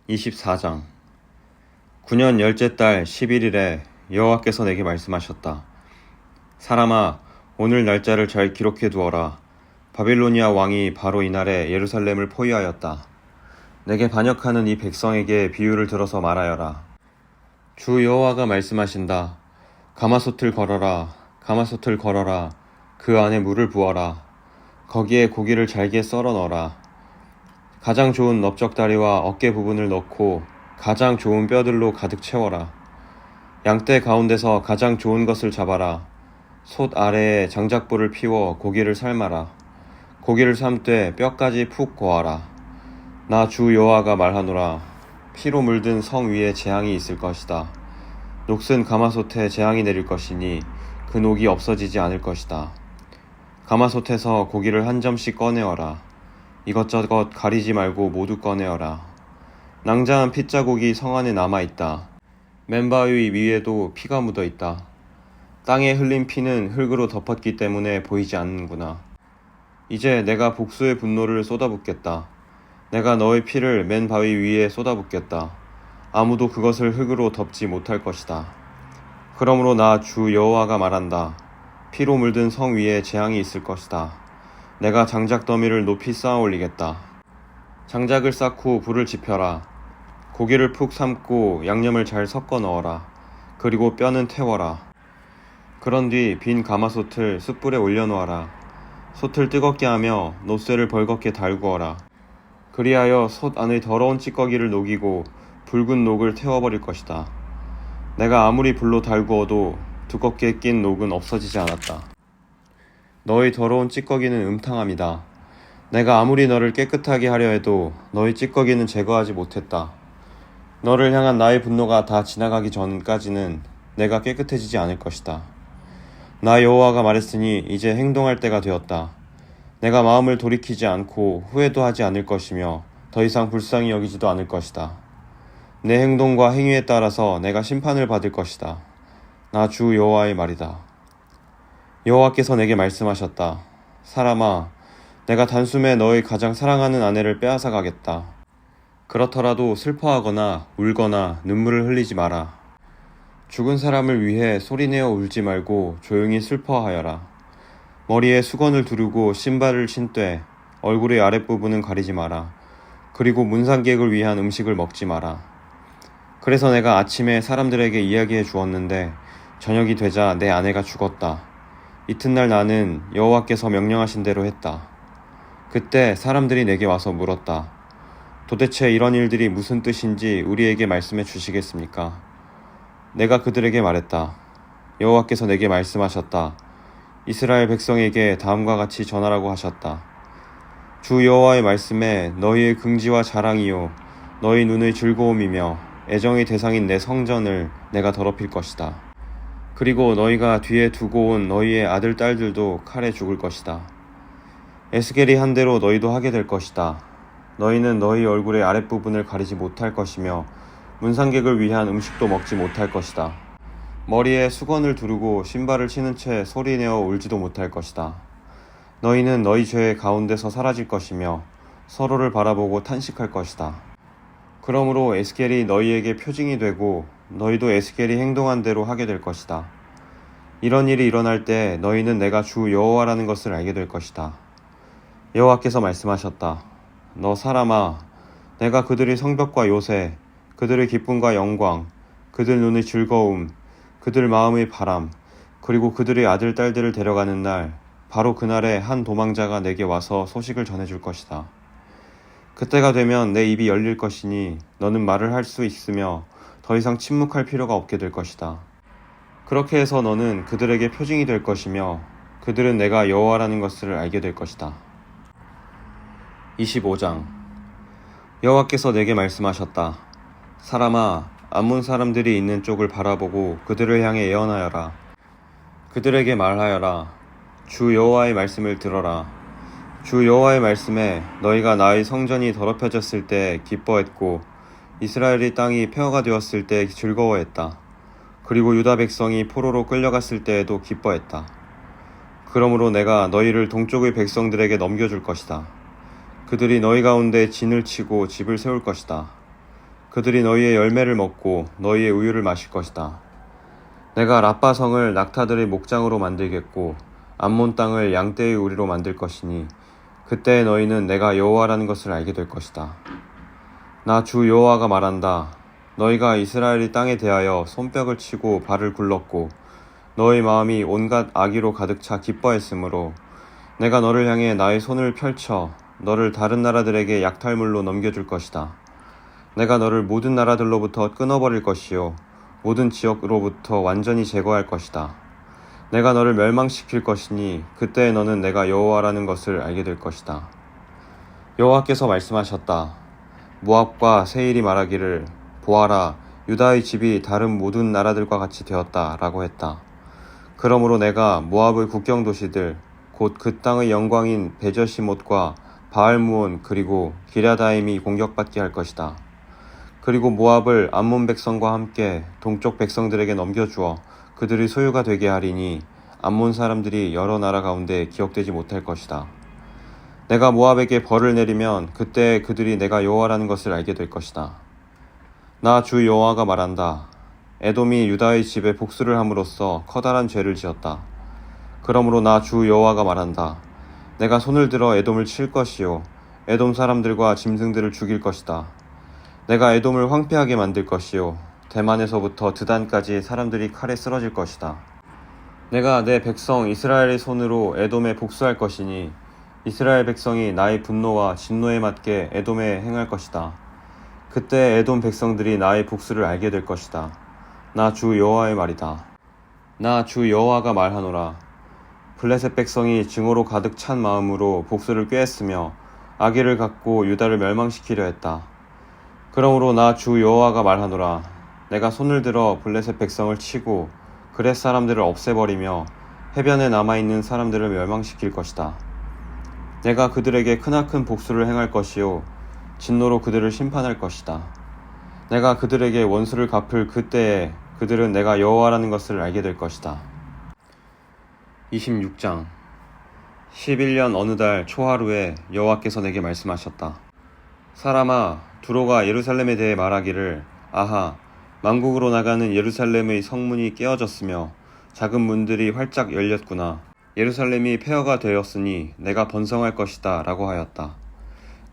24장 9년 열째 달 11일에 여호와께서 내게 말씀하셨다. 사람아, 오늘 날짜를 잘 기록해 두어라. 바빌로니아 왕이 바로 이날에 예루살렘을 포위하였다. 내게 반역하는 이 백성에게 비유를 들어서 말하여라. 주 여호와가 말씀하신다. 가마솥을 걸어라. 가마솥을 걸어라. 그 안에 물을 부어라. 거기에 고기를 잘게 썰어 넣어라. 가장 좋은 넓적다리와 어깨 부분을 넣고 가장 좋은 뼈들로 가득 채워라. 양떼 가운데서 가장 좋은 것을 잡아라. 솥 아래에 장작불을 피워 고기를 삶아라. 고기를 삶되 뼈까지 푹 고아라. 나 주 여호와가 말하노라. 피로 물든 성 위에 재앙이 있을 것이다. 녹슨 가마솥에 재앙이 내릴 것이니 그 녹이 없어지지 않을 것이다. 가마솥에서 고기를 한 점씩 꺼내어라. 이것저것 가리지 말고 모두 꺼내어라. 낭자한 핏자국이 성 안에 남아있다. 맨바위 위에도 피가 묻어있다. 땅에 흘린 피는 흙으로 덮었기 때문에 보이지 않는구나. 이제 내가 복수의 분노를 쏟아붓겠다. 내가 너의 피를 맨바위 위에 쏟아붓겠다. 아무도 그것을 흙으로 덮지 못할 것이다. 그러므로 나 주 여호와가 말한다. 피로 물든 성 위에 재앙이 있을 것이다. 내가 장작 더미를 높이 쌓아 올리겠다. 장작을 쌓고 불을 지펴라. 고기를 푹 삶고 양념을 잘 섞어 넣어라. 그리고 뼈는 태워라. 그런 뒤 빈 가마솥을 숯불에 올려놓아라. 솥을 뜨겁게 하며 놋쇠를 벌겋게 달구어라. 그리하여 솥 안의 더러운 찌꺼기를 녹이고 붉은 녹을 태워버릴 것이다. 내가 아무리 불로 달구어도 두껍게 낀 녹은 없어지지 않았다. 너의 더러운 찌꺼기는 음탕함이다. 내가 아무리 너를 깨끗하게 하려 해도 너의 찌꺼기는 제거하지 못했다. 너를 향한 나의 분노가 다 지나가기 전까지는 내가 깨끗해지지 않을 것이다. 나 여호와가 말했으니 이제 행동할 때가 되었다. 내가 마음을 돌이키지 않고 후회도 하지 않을 것이며 더 이상 불쌍히 여기지도 않을 것이다. 내 행동과 행위에 따라서 내가 심판을 받을 것이다. 나 주 여호와의 말이다. 여호와께서 내게 말씀하셨다. 사람아, 내가 단숨에 너의 가장 사랑하는 아내를 빼앗아 가겠다. 그렇더라도 슬퍼하거나 울거나 눈물을 흘리지 마라. 죽은 사람을 위해 소리내어 울지 말고 조용히 슬퍼하여라. 머리에 수건을 두르고 신발을 신되 얼굴의 아랫부분은 가리지 마라. 그리고 문상객을 위한 음식을 먹지 마라. 그래서 내가 아침에 사람들에게 이야기해 주었는데 저녁이 되자 내 아내가 죽었다. 이튿날 나는 여호와께서 명령하신 대로 했다. 그때 사람들이 내게 와서 물었다. 도대체 이런 일들이 무슨 뜻인지 우리에게 말씀해 주시겠습니까? 내가 그들에게 말했다. 여호와께서 내게 말씀하셨다. 이스라엘 백성에게 다음과 같이 전하라고 하셨다. 주 여호와의 말씀에 너희의 긍지와 자랑이요 너희 눈의 즐거움이며 애정의 대상인 내 성전을 내가 더럽힐 것이다. 그리고 너희가 뒤에 두고 온 너희의 아들 딸들도 칼에 죽을 것이다. 에스겔이 한 대로 너희도 하게 될 것이다. 너희는 너희 얼굴의 아랫부분을 가리지 못할 것이며 문상객을 위한 음식도 먹지 못할 것이다. 머리에 수건을 두르고 신발을 신은 채 소리내어 울지도 못할 것이다. 너희는 너희 죄의 가운데서 사라질 것이며 서로를 바라보고 탄식할 것이다. 그러므로 에스겔이 너희에게 표징이 되고 너희도 에스겔이 행동한 대로 하게 될 것이다. 이런 일이 일어날 때 너희는 내가 주 여호와라는 것을 알게 될 것이다. 여호와께서 말씀하셨다. 너 사람아, 내가 그들의 성벽과 요새, 그들의 기쁨과 영광, 그들 눈의 즐거움, 그들 마음의 바람, 그리고 그들의 아들 딸들을 데려가는 날, 바로 그날에 한 도망자가 내게 와서 소식을 전해줄 것이다. 그때가 되면 내 입이 열릴 것이니 너는 말을 할 수 있으며 더 이상 침묵할 필요가 없게 될 것이다. 그렇게 해서 너는 그들에게 표징이 될 것이며 그들은 내가 여호와라는 것을 알게 될 것이다. 25장 여호와께서 내게 말씀하셨다. 사람아, 암몬 사람들이 있는 쪽을 바라보고 그들을 향해 예언하여라. 그들에게 말하여라. 주 여호와의 말씀을 들어라. 주 여호와의 말씀에 너희가 나의 성전이 더럽혀졌을 때 기뻐했고 이스라엘의 땅이 폐허가 되었을 때 즐거워했다. 그리고 유다 백성이 포로로 끌려갔을 때에도 기뻐했다. 그러므로 내가 너희를 동쪽의 백성들에게 넘겨줄 것이다. 그들이 너희 가운데 진을 치고 집을 세울 것이다. 그들이 너희의 열매를 먹고 너희의 우유를 마실 것이다. 내가 라빠 성을 낙타들의 목장으로 만들겠고 암몬 땅을 양떼의 우리로 만들 것이니 그때 너희는 내가 여호와라는 것을 알게 될 것이다. 나 주 여호와가 말한다. 너희가 이스라엘이 땅에 대하여 손뼉을 치고 발을 굴렀고 너희 마음이 온갖 악의로 가득 차 기뻐했으므로 내가 너를 향해 나의 손을 펼쳐 너를 다른 나라들에게 약탈물로 넘겨줄 것이다. 내가 너를 모든 나라들로부터 끊어버릴 것이요 모든 지역으로부터 완전히 제거할 것이다. 내가 너를 멸망시킬 것이니 그때 너는 내가 여호와라는 것을 알게 될 것이다. 여호와께서 말씀하셨다. 모압과 세일이 말하기를 보아라, 유다의 집이 다른 모든 나라들과 같이 되었다 라고 했다. 그러므로 내가 모압의 국경 도시들 곧 그 땅의 영광인 베저시못과 바알무온 그리고 기랴다임이 공격받게 할 것이다. 그리고 모압을 암몬 백성과 함께 동쪽 백성들에게 넘겨주어 그들의 소유가 되게 하리니 암몬 사람들이 여러 나라 가운데 기억되지 못할 것이다. 내가 모압에게 벌을 내리면 그때 그들이 내가 여호와라는 것을 알게 될 것이다. 나 주 여호와가 말한다. 에돔이 유다의 집에 복수를 함으로써 커다란 죄를 지었다. 그러므로 나 주 여호와가 말한다. 내가 손을 들어 에돔을 칠 것이요 에돔 사람들과 짐승들을 죽일 것이다. 내가 에돔을 황폐하게 만들 것이요 대만에서부터 드단까지 사람들이 칼에 쓰러질 것이다. 내가 내 백성 이스라엘의 손으로 에돔에 복수할 것이니 이스라엘 백성이 나의 분노와 진노에 맞게 에돔에 행할 것이다. 그때 에돔 백성들이 나의 복수를 알게 될 것이다. 나 주 여호와의 말이다. 나 주 여호와가 말하노라. 블레셋 백성이 증오로 가득 찬 마음으로 복수를 꾀했으며 악의를 갖고 유다를 멸망시키려 했다. 그러므로 나 주 여호와가 말하노라. 내가 손을 들어 블레셋 백성을 치고 그렛 사람들을 없애버리며 해변에 남아있는 사람들을 멸망시킬 것이다. 내가 그들에게 크나큰 복수를 행할 것이요 진노로 그들을 심판할 것이다. 내가 그들에게 원수를 갚을 그때에 그들은 내가 여호와라는 것을 알게 될 것이다. 26장 11년 어느 달 초하루에 여호와께서 내게 말씀하셨다. 사람아, 두로가 예루살렘에 대해 말하기를 아하, 만국으로 나가는 예루살렘의 성문이 깨어졌으며 작은 문들이 활짝 열렸구나. 예루살렘이 폐허가 되었으니 내가 번성할 것이다 라고 하였다.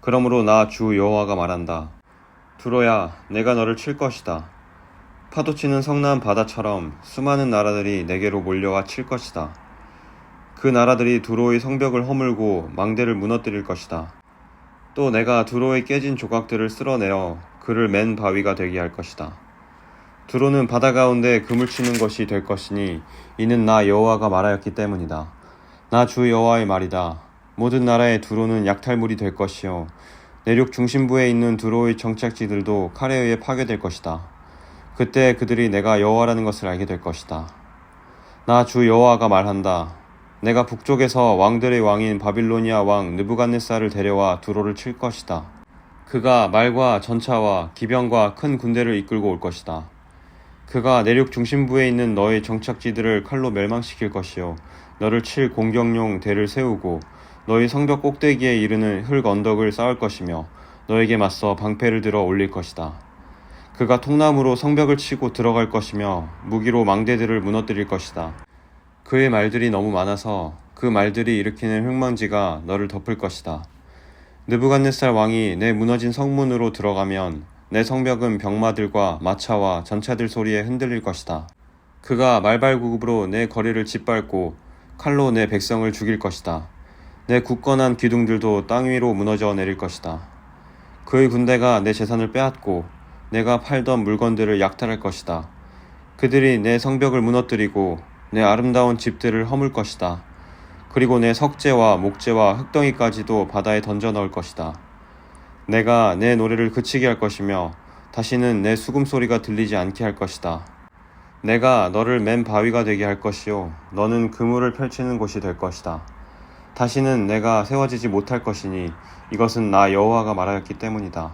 그러므로 나 주 여호와가 말한다. 두로야, 내가 너를 칠 것이다. 파도치는 성난 바다처럼 수많은 나라들이 내게로 몰려와 칠 것이다. 그 나라들이 두로의 성벽을 허물고 망대를 무너뜨릴 것이다. 또 내가 두로의 깨진 조각들을 쓸어내어 그를 맨 바위가 되게 할 것이다. 두로는 바다 가운데 그물 치는 것이 될 것이니 이는 나 여호와가 말하였기 때문이다. 나 주 여호와의 말이다. 모든 나라의 두로는 약탈물이 될 것이요 내륙 중심부에 있는 두로의 정착지들도 칼에 의해 파괴될 것이다. 그때 그들이 내가 여호와라는 것을 알게 될 것이다. 나 주 여호와가 말한다. 내가 북쪽에서 왕들의 왕인 바빌로니아 왕 느부갓네살을 데려와 두로를 칠 것이다. 그가 말과 전차와 기병과 큰 군대를 이끌고 올 것이다. 그가 내륙 중심부에 있는 너의 정착지들을 칼로 멸망시킬 것이요 너를 칠 공격용 대를 세우고 너희 성벽 꼭대기에 이르는 흙 언덕을 쌓을 것이며 너에게 맞서 방패를 들어 올릴 것이다. 그가 통나무로 성벽을 치고 들어갈 것이며 무기로 망대들을 무너뜨릴 것이다. 그의 말들이 너무 많아서 그 말들이 일으키는 흙먼지가 너를 덮을 것이다. 느부갓네살 왕이 내 무너진 성문으로 들어가면 내 성벽은 병마들과 마차와 전차들 소리에 흔들릴 것이다. 그가 말발굽으로 내 거리를 짓밟고 칼로 내 백성을 죽일 것이다. 내 굳건한 기둥들도 땅 위로 무너져 내릴 것이다. 그의 군대가 내 재산을 빼앗고 내가 팔던 물건들을 약탈할 것이다. 그들이 내 성벽을 무너뜨리고 내 아름다운 집들을 허물 것이다. 그리고 내 석재와 목재와 흙덩이까지도 바다에 던져 넣을 것이다. 내가 내 노래를 그치게 할 것이며 다시는 내 수금소리가 들리지 않게 할 것이다. 내가 너를 맨 바위가 되게 할 것이요 너는 그물을 펼치는 곳이 될 것이다. 다시는 내가 세워지지 못할 것이니 이것은 나 여호와가 말하였기 때문이다.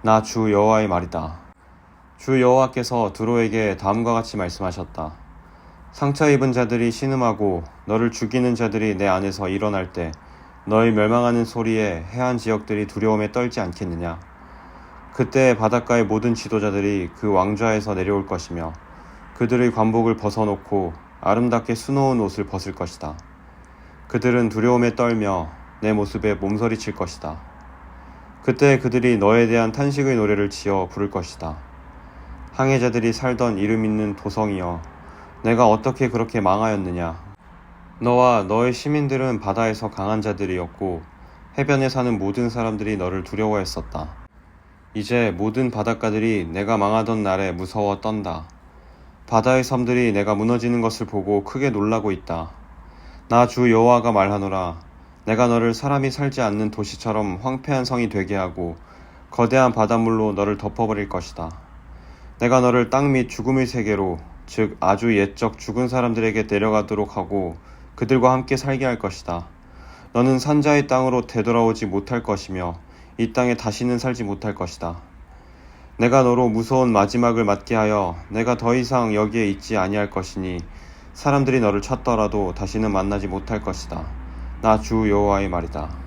나 주 여호와의 말이다. 주 여호와께서 두로에게 다음과 같이 말씀하셨다. 상처 입은 자들이 신음하고 너를 죽이는 자들이 내 안에서 일어날 때 너희 멸망하는 소리에 해안 지역들이 두려움에 떨지 않겠느냐. 그때 바닷가의 모든 지도자들이 그 왕좌에서 내려올 것이며 그들의 관복을 벗어놓고 아름답게 수놓은 옷을 벗을 것이다. 그들은 두려움에 떨며 내 모습에 몸서리칠 것이다. 그때 그들이 너에 대한 탄식의 노래를 지어 부를 것이다. 항해자들이 살던 이름 있는 도성이여, 내가 어떻게 그렇게 망하였느냐. 너와 너의 시민들은 바다에서 강한 자들이었고 해변에 사는 모든 사람들이 너를 두려워했었다. 이제 모든 바닷가들이 내가 망하던 날에 무서워 떤다. 바다의 섬들이 내가 무너지는 것을 보고 크게 놀라고 있다. 나 주 여호와가 말하노라. 내가 너를 사람이 살지 않는 도시처럼 황폐한 성이 되게 하고 거대한 바닷물로 너를 덮어버릴 것이다. 내가 너를 땅 및 죽음의 세계로, 즉 아주 옛적 죽은 사람들에게 데려가도록 하고 그들과 함께 살게 할 것이다. 너는 산자의 땅으로 되돌아오지 못할 것이며 이 땅에 다시는 살지 못할 것이다. 내가 너로 무서운 마지막을 맞게 하여 내가 더 이상 여기에 있지 아니할 것이니 사람들이 너를 찾더라도 다시는 만나지 못할 것이다. 나 주 여호와의 말이다.